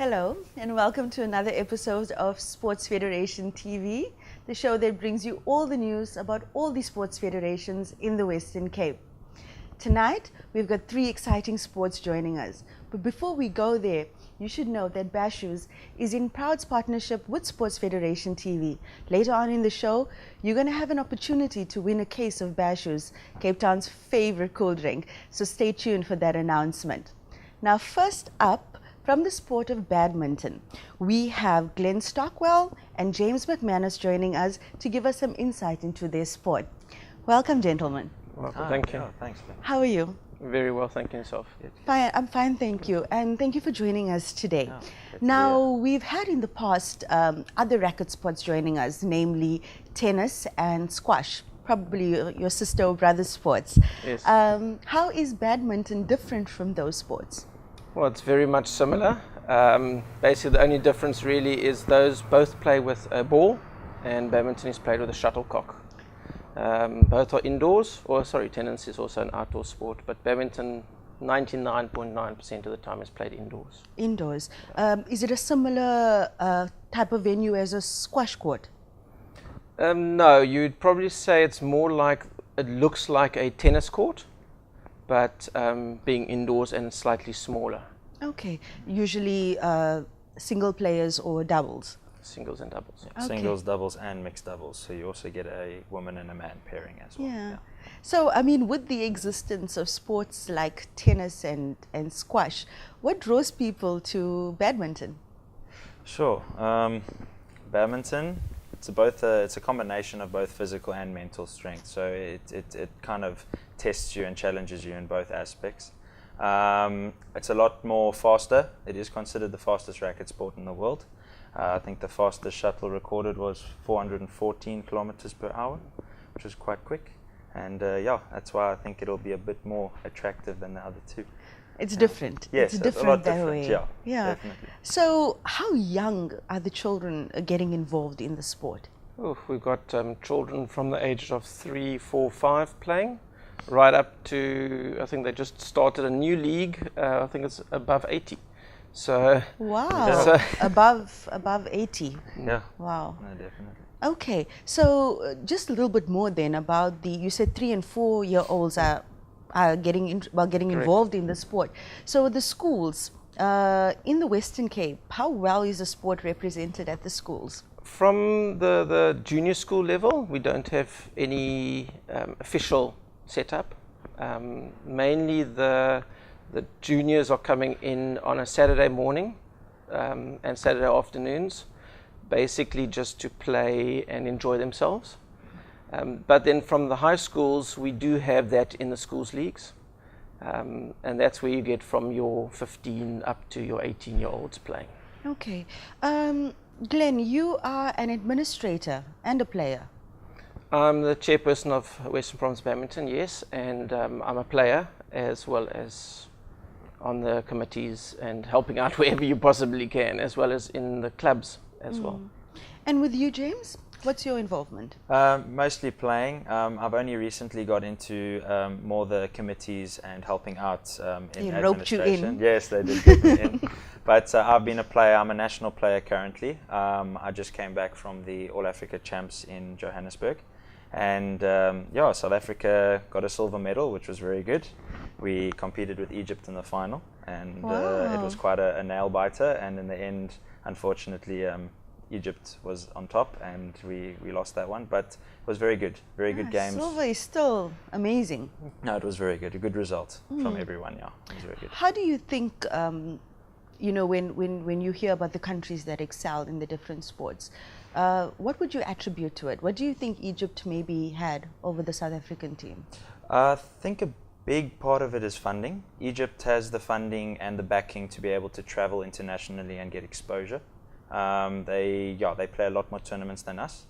Hello and welcome to another episode of Sports Federation TV, the show that brings you all the news about all the sports federations in the Western Cape. Tonight, we've got three exciting sports joining us. But before we go there, you should know that Bashoes is in proud partnership with Sports Federation TV. Later on in the show, you're going to have an opportunity to win a case of Bashoes, Cape Town's favorite cool drink. So stay tuned for that announcement. Now, first up, from the sport of badminton, we have Glenn Stockwell and James McManus joining us to give us some insight into their sport. Welcome, gentlemen. Welcome. Thank you. Oh, thanks, Ben. How are you? Very well, thank you yourself. Fine, I'm fine, thank you. And thank you for joining us today. Oh, Now, we've had in the past other racket sports joining us, namely tennis and squash, probably your sister or brother sports. Yes. How is badminton different from those sports? Well, it's very much similar. Basically, the only difference really is those both play with a ball, and badminton is played with a shuttlecock. Both are indoors, tennis is also an outdoor sport, but badminton 99.9% of the time is played indoors. Indoors. Is it a similar type of venue as a squash court? No, you'd probably say it looks like a tennis court, but being indoors and slightly smaller. Okay. Usually single players or doubles? Singles and doubles. Okay. Singles, doubles, and mixed doubles. So you also get a woman and a man pairing as well. Yeah. So, I mean, with the existence of sports like tennis and squash, what draws people to badminton? Sure. Badminton, it's a combination of both physical and mental strength. So it kind of tests you and challenges you in both aspects. It's a lot more faster. It is considered the fastest racket sport in the world. I think the fastest shuttle recorded was 414 kilometers per hour, which is quite quick. And that's why I think it'll be a bit more attractive than the other two. It's different. Yes, it's a lot different that different. way. Yeah, definitely. So, how young are the children getting involved in the sport? Oh, we've got children from the age of 3, 4, 5 playing, right up to, I think they just started a new league, I think it's above 80. So Wow, so above 80. Yeah. Wow. No, definitely. Okay, so just a little bit more then about you said 3 and 4 year olds are getting involved in the sport. So the schools in the Western Cape, how well is the sport represented at the schools? From the junior school level, we don't have any official setup. Mainly the juniors are coming in on a Saturday morning and Saturday afternoons, basically just to play and enjoy themselves. But then from the high schools, we do have that in the schools leagues. And that's where you get from your 15 up to your 18-year-olds playing. Okay. Glenn, you are an administrator and a player. I'm the chairperson of Western Province Badminton, yes, and I'm a player as well as on the committees and helping out wherever you possibly can, as well as in the clubs as well. And with you, James, what's your involvement? Mostly playing. I've only recently got into more the committees and helping out in They roped you administration. in. Yes, they did get me in. But I've been a player. I'm a national player currently. I just came back from the All Africa Champs in Johannesburg. And South Africa got a silver medal, which was very good. We competed with Egypt in the final, and it was quite a nail biter. And in the end, unfortunately, Egypt was on top, and we lost that one. But it was very good, very good games. Silver is still amazing. No, it was very good. A good result from everyone. Yeah, it was very good. How do you think, when you hear about the countries that excel in the different sports, what would you attribute to it? What do you think Egypt maybe had over the South African team? I think a big part of it is funding. Egypt has the funding and the backing to be able to travel internationally and get exposure. They play a lot more tournaments than us,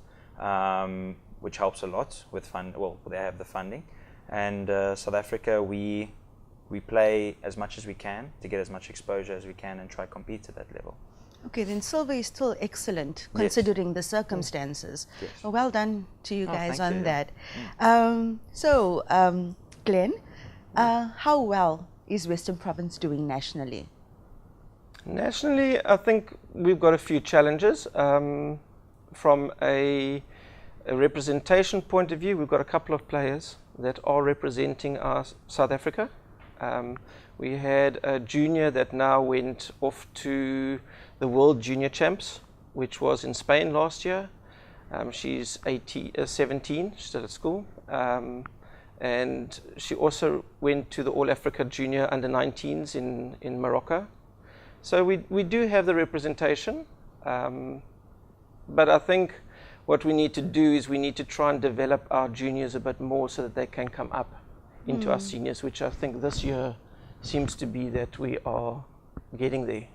which helps a lot with fund. Well, they have the funding, and South Africa, we play as much as we can to get as much exposure as we can and try compete at that level. Okay, then silver is still excellent considering the circumstances. Yes. Well done to you guys on you. that. Glenn, how well is Western Province doing nationally? Nationally, I think we've got a few challenges. From a representation point of view, we've got a couple of players that are representing our South Africa. We had a junior that now went off to the World Junior Champs, which was in Spain last year. She's 17, she's still at school. And she also went to the All Africa Junior Under-19s in Morocco. So we do have the representation, but I think what we need to do is we need to try and develop our juniors a bit more so that they can come up into our seniors, which I think this year seems to be that we are getting there.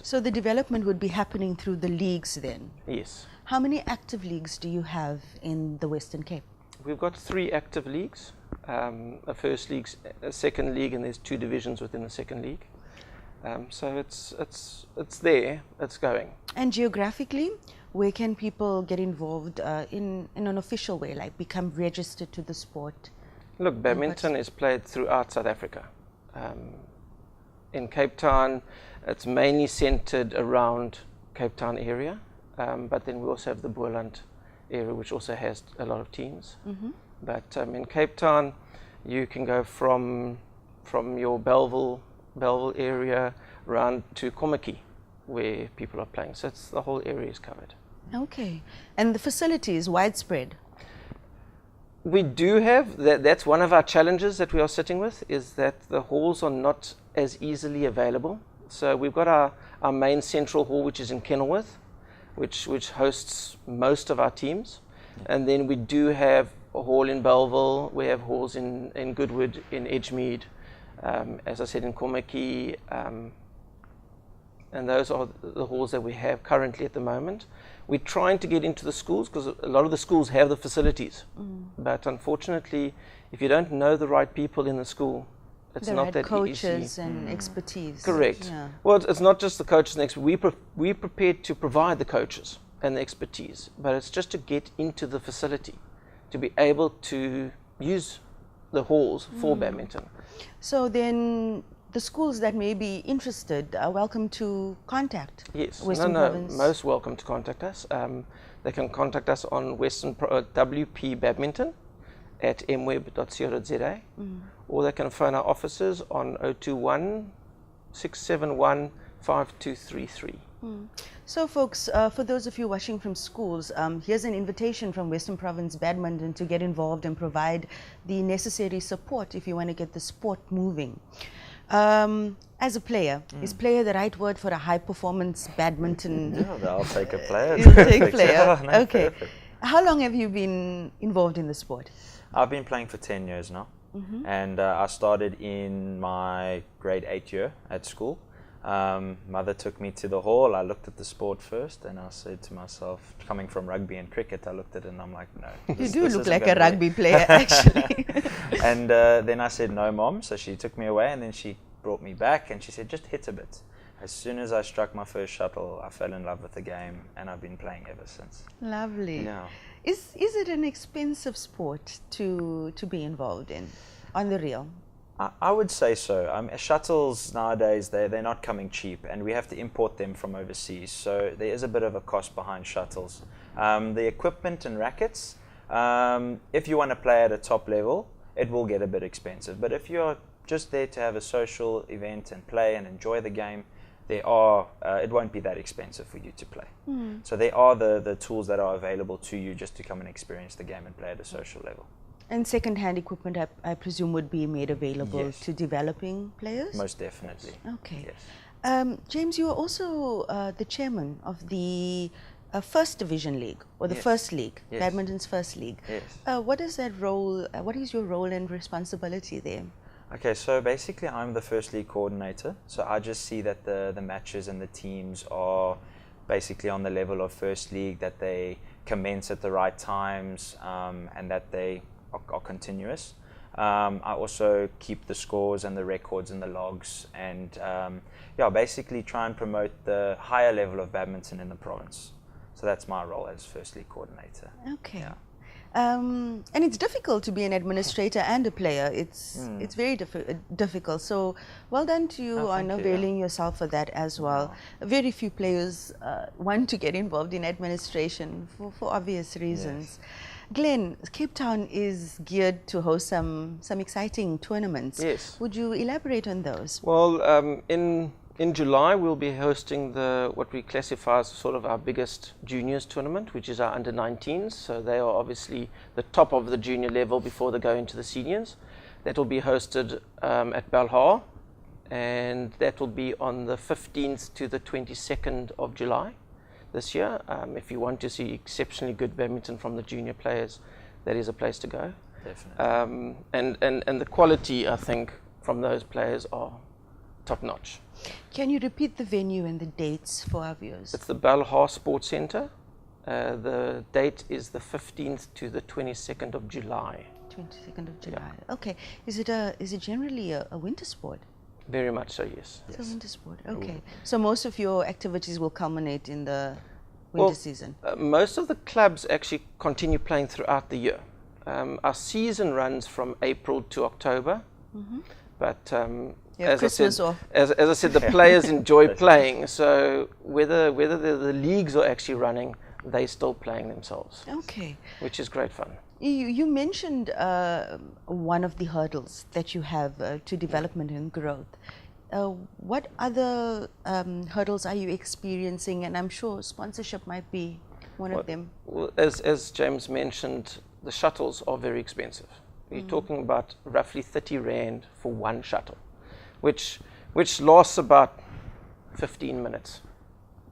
So the development would be happening through the leagues then? Yes. How many active leagues do you have in the Western Cape? We've got 3 active leagues, a first league, a second league, and there's 2 divisions within the second league. So it's there, it's going. And geographically, where can people get involved in an official way, like become registered to the sport? Look, badminton is played throughout South Africa. In Cape Town, it's mainly centered around Cape Town area, but then we also have the Boland area, which also has a lot of teams. But in Cape Town, you can go from your Bellville area around to Komaki, where people are playing. So the whole area is covered. Okay. And the facility is widespread? We do have, that's one of our challenges that we are sitting with, is that the halls are not as easily available. So we've got our main central hall, which is in Kenilworth, which hosts most of our teams. And then we do have a hall in Bellville, we have halls in Goodwood, in Edgemead, as I said, in Komaki, and those are the halls that we have currently at the moment. We're trying to get into the schools because a lot of the schools have the facilities, but unfortunately, if you don't know the right people in the school, it's not that easy. Coaches and expertise. Correct. Yeah. Well, it's not just the coaches and expertise. We're prepared to provide the coaches and the expertise, but it's just to get into the facility, to be able to use the halls for badminton. So then the schools that may be interested are welcome to contact Western Province? Most welcome to contact us. They can contact us on WP Badminton at mweb.co.za, or they can phone our offices on 021 671 5233. So folks, for those of you watching from schools, here's an invitation from Western Province Badminton to get involved and provide the necessary support if you want to get the sport moving. As a player, is player the right word for a high-performance badminton? Yeah, I'll take a player. You'll take player. Yeah, no, okay. perfect. How long have you been involved in the sport? I've been playing for 10 years now, and I started in my grade 8 year at school. Mother took me to the hall. I looked at the sport first, and I said to myself, coming from rugby and cricket, I looked at it and I'm like, no. You do look like a rugby player, actually. And then I said, no, Mom. So she took me away, and then she brought me back, and she said, just hit a bit. As soon as I struck my first shuttle, I fell in love with the game, and I've been playing ever since. Lovely. Yeah. Is it an expensive sport to be involved in, on the real? I would say so. Shuttles nowadays, they're not coming cheap, and we have to import them from overseas. So there is a bit of a cost behind shuttles. The equipment and rackets, if you want to play at a top level, it will get a bit expensive. But if you're just there to have a social event and play and enjoy the game, it won't be that expensive for you to play. So there are the tools that are available to you just to come and experience the game and play at a social level. And second-hand equipment, I presume, would be made available to developing players? Most definitely. Okay. Yes. James, you are also the chairman of the First Division League, or the First League, Badminton's First League. Yes. What is that role? What is your role and responsibility there? Okay, so basically I'm the First League coordinator. So I just see that the matches and the teams are basically on the level of First League, that they commence at the right times, and that they are continuous. I also keep the scores and the records and the logs, and basically try and promote the higher level of badminton in the province. So that's my role as First League coordinator. Okay. Yeah. And it's difficult to be an administrator and a player. It's very difficult. So well done to you on availing yourself for that as well. Very few players want to get involved in administration for obvious reasons. Yes. Glenn, Cape Town is geared to host some exciting tournaments. Yes. Would you elaborate on those? Well, in July we'll be hosting what we classify as sort of our biggest juniors tournament, which is our under-19s. So they are obviously the top of the junior level before they go into the seniors. That will be hosted at Belhar, and that will be on the 15th to the 22nd of July this year. If you want to see exceptionally good badminton from the junior players, that is a place to go. Definitely. And the quality, I think, from those players are top notch. Can you repeat the venue and the dates for our viewers? It's the Belhar Sports Centre. The date is the 15th to the 22nd of July. 22nd of July. Yeah. Okay. Is it generally a winter sport? Very much so, yes. It's a winter sport. Okay. Ooh. So most of your activities will culminate in the winter season? Most of the clubs actually continue playing throughout the year. Our season runs from April to October, but as I said, the players enjoy playing. So whether the leagues are actually running, they're still playing themselves. Okay. Which is great fun. You mentioned one of the hurdles that you have to development and growth. What other hurdles are you experiencing? And I'm sure sponsorship might be one of them. Well, as James mentioned, the shuttles are very expensive. We're talking about roughly 30 Rand for one shuttle, which lasts about 15 minutes.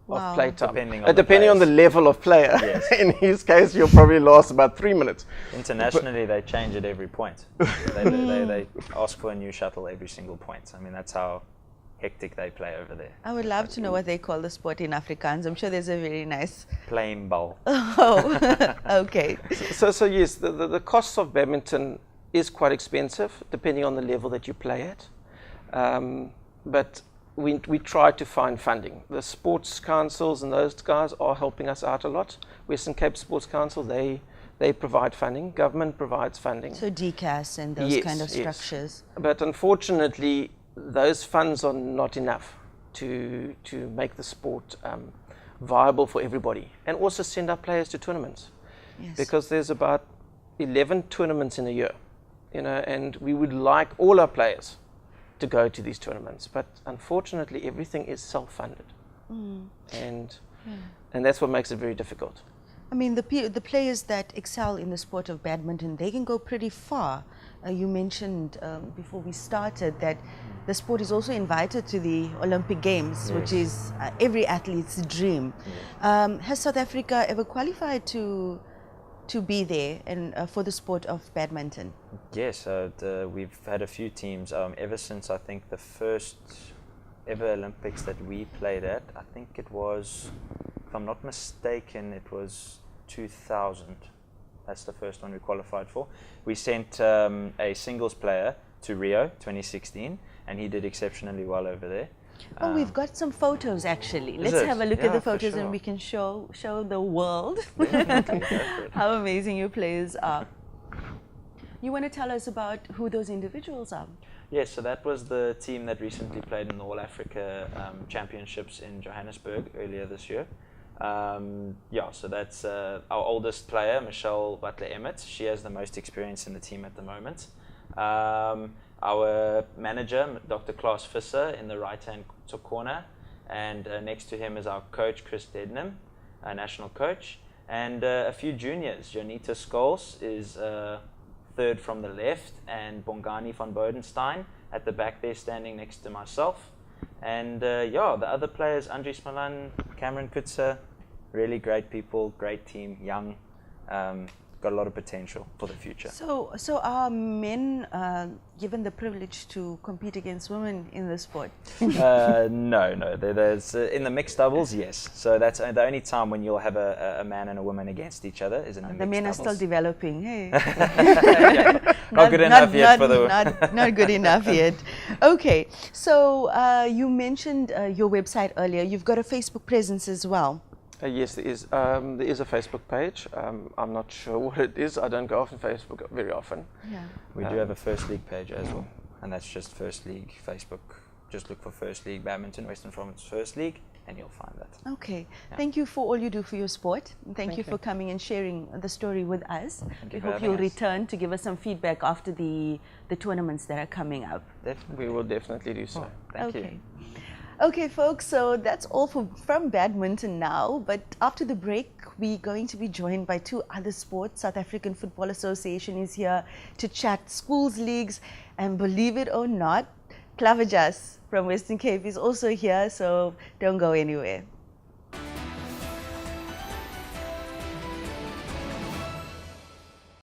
Of playtime, depending on the level of player. Yes. In his case, you'll probably last about 3 minutes. Internationally, they change at every point. They ask for a new shuttle every single point. I mean, that's how hectic they play over there. I would love to know what they call the sport in Afrikaans. I'm sure there's a very nice... Playing ball. Oh, okay. So yes, the cost of badminton is quite expensive, depending on the level that you play at. But we try to find funding. The sports councils and those guys are helping us out a lot. Western Cape Sports Council, they provide funding. Government provides funding. So DCAS and those kind of structures. Yes. But unfortunately, those funds are not enough to make the sport viable for everybody, and also send our players to tournaments. Yes. Because there's about 11 tournaments in a year, and we would like all our players to go to these tournaments, but unfortunately everything is self-funded, and that's what makes it very difficult. I mean, the players that excel in the sport of badminton, they can go pretty far. You mentioned before we started that the sport is also invited to the Olympic Games, which is every athlete's dream. Has South Africa ever qualified to be there and for the sport of badminton? Yes, we've had a few teams ever since I think the first ever Olympics that we played at. I think it was, if I'm not mistaken, it was 2000. That's the first one we qualified for. We sent a singles player to Rio 2016, and he did exceptionally well over there. Oh, we've got some photos actually. Let's have a look at the photos and we can show the world how amazing your players are. You want to tell us about who those individuals are? Yes, so that was the team that recently played in the All Africa Championships in Johannesburg earlier this year. So that's our oldest player, Michelle Butler-Emmett. She has the most experience in the team at the moment. Our manager, Dr. Klaas Visser, in the right-hand corner, and next to him is our coach, Chris Dednam, our national coach, and a few juniors. Jonita Scholes is third from the left, and Bongani van Bodenstein at the back there, standing next to myself. And the other players, Andries Malan, Cameron Kutzer, really great people, great team, young. Got a lot of potential for the future. So are men given the privilege to compete against women in the sport? No. There's in the mixed doubles, yes. So that's the only time when you'll have a man and a woman against each other is in the mixed doubles. The men are still developing. Hey, not good enough yet for the not good enough yet. Okay, so you mentioned your website earlier. You've got a Facebook presence as well. Yes, there is. There is a Facebook page. I'm not sure what it is. I don't go off on Facebook very often. Yeah. We do have a First League page as well, and that's just First League Facebook. Just look for First League Badminton, Western Province First League, and you'll find that. Okay. Yeah. Thank you for all you do for your sport. And thank you for coming and sharing the story with us. We hope you'll return to give us some feedback after the tournaments that are coming up. Definitely. We will definitely do so. Thank you. Okay. Okay, folks, so that's all from badminton now. But after the break, we're going to be joined by two other sports. South African Football Association is here to chat schools leagues. And believe it or not, Klavajas from Western Cape is also here, so don't go anywhere.